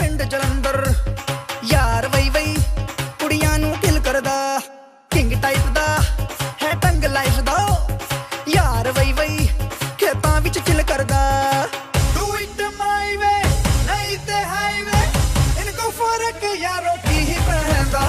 पिंड जलंधर यार वही वही कुड़ियां नू दिल करदा किंग टाइप दा है टंग लाइफ दा यार वही वही खेतां विच चिल करदा डू इट माय वे नहीं ते हाईवे इनको फर्क यारो की ही पहनदा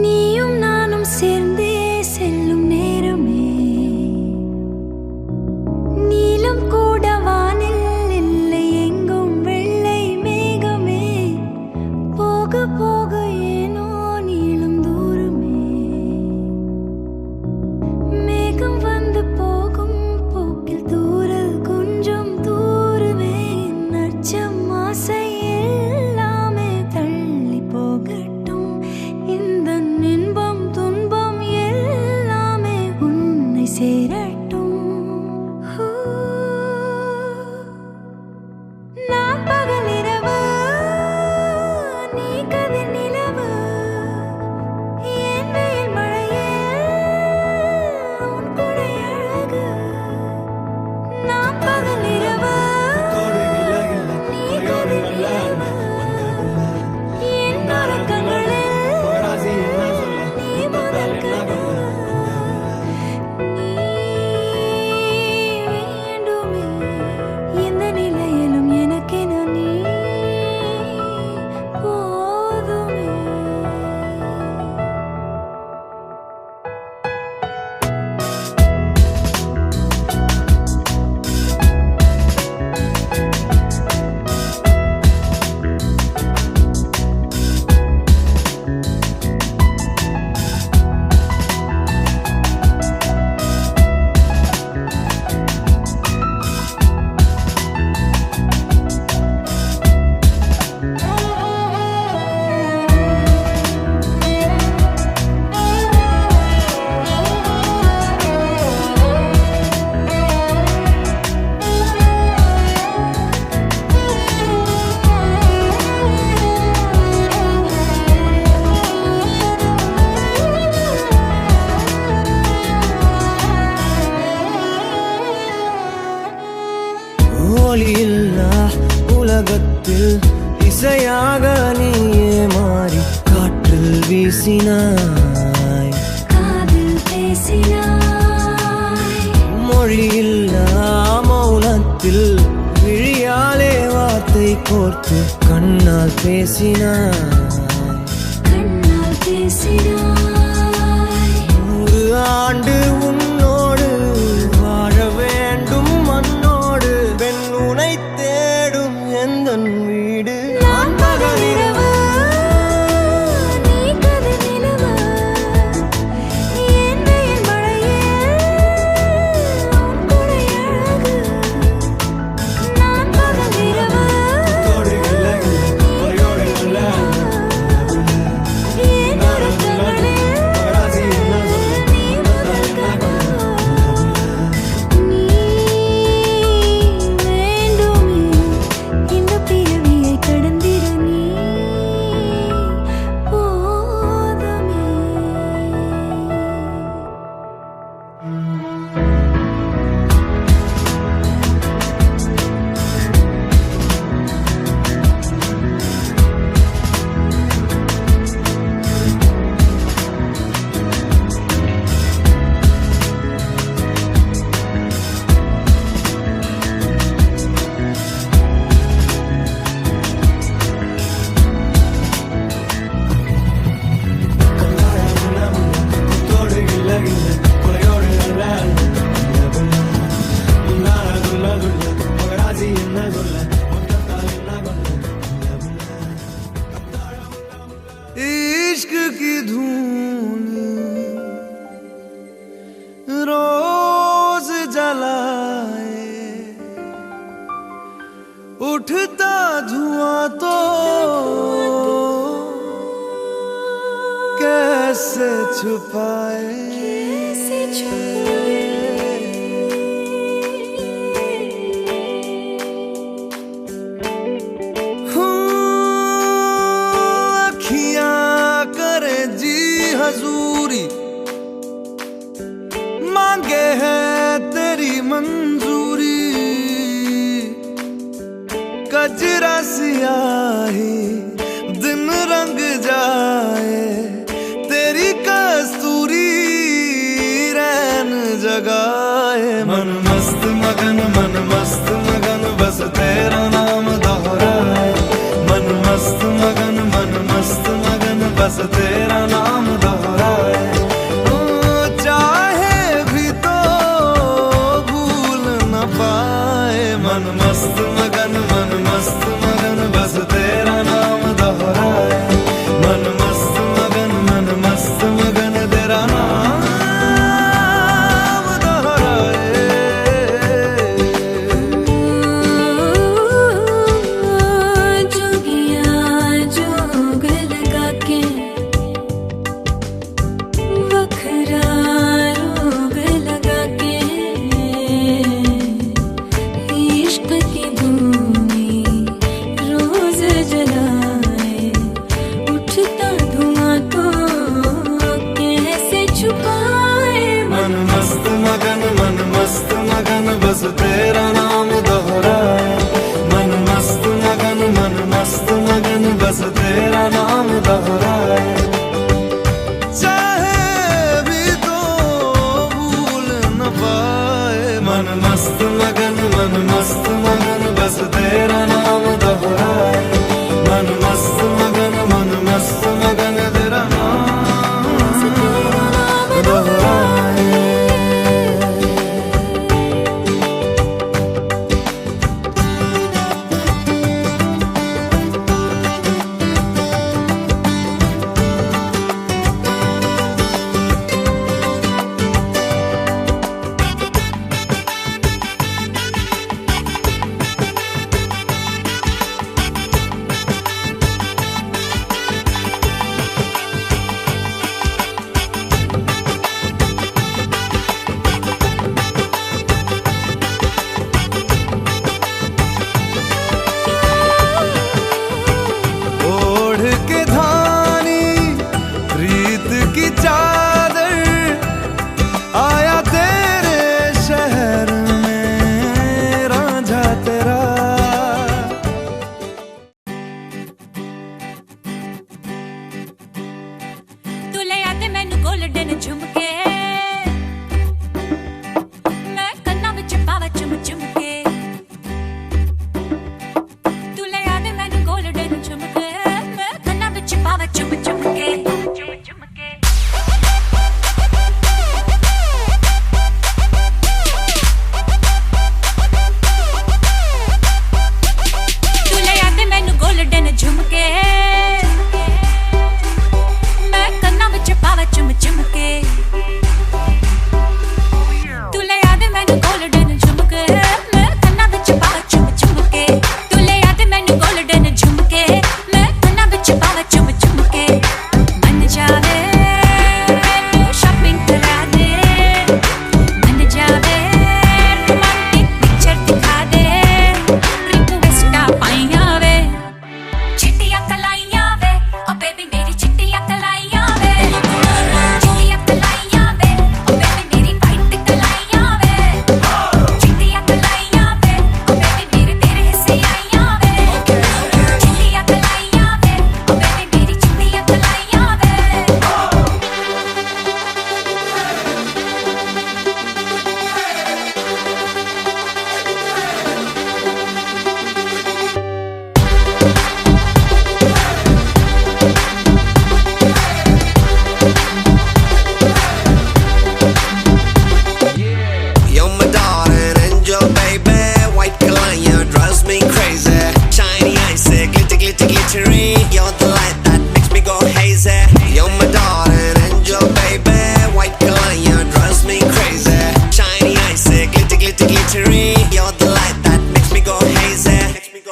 நீயும் நானும் சேர்ந்தே செல்லும் நேரமே நீலம் கூட வானில் இல்லை எங்கும் வெள்ளை மேகமே போக போக ஏனோ நீளும் தூரமே மேகம் வந்து போகும் போக்கில் தூரல் கொஞ்சம் தூரமே நச்சம் ஆசை எல்லாமே தள்ளி போகட்டும் இந்த இன்பம் துன்பம் எல்லாமே உன்னை சேரட்டும் நான் பகல் இரவு நீ கதிர் நிலவு என் வெயில் மழையே உன் கொடை அழகு நான் பகல் இரவு நீ கதிர் நிலவு என் நரக்கங்களே ஒளியில்லா உலகத்தில் இசையாக நீயே மாறி காற்றில் வீசினாய் காதில் பேசினாய் மொழியில்லா மௌனத்தில் விழியாலே வார்த்தை கோர்த்து கண்ணால் பேசினாய் கண்ணால் பேசினாய் 100 ஆண்டு உன்னோடு வாழ வேண்டும் மண்ணோடு பெண் உனை தேடும் எந்தன் வீடு நான் பகல் இரவு நீ கதிர் நிலவு என் வெயில் மழையே உன் கொடை அழகு நான் பகல் இரவு என் நரக்கங்களே நீ முதல் கனவு நீ வேண்டுமே இந்த பிறவியை கடந்திட நீ போதுமே इश्क की धून रो उठता धुआं तो कैसे छुपाए अखियां करे जी हजूरी मांगे है तेरी मंजूरी कजरा सियाही दिन रंग जाए तेरी कस्तूरी रैन जगाए मन मस्त मगन बस तेरा नाम दोहराए मन मस्त मगन बस तेरा नाम दोहराए चाहे भी तो भूल न पाए मन मस्त मगन बस तेरा नाम दोहराए मन मस्त मगन तेरा नाम दोहराए जोगिया जोग लगा के वखरा रोग लगा के इश्क की धूनी रोज जलाए उठता धुआं तो कैसे छुपाए मन मस्त मगन बस तेरा नाम दोहराए मन मस्त मगन बस तेरा नाम दोहराए चाहे भी तो भूल न पाए मन मस्त मगन बस तेरा नाम दोहराए मन मस्त मगन तेरा नाम दोहराए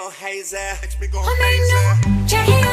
go hazy. Makes me go हमें hazy. ना चाहे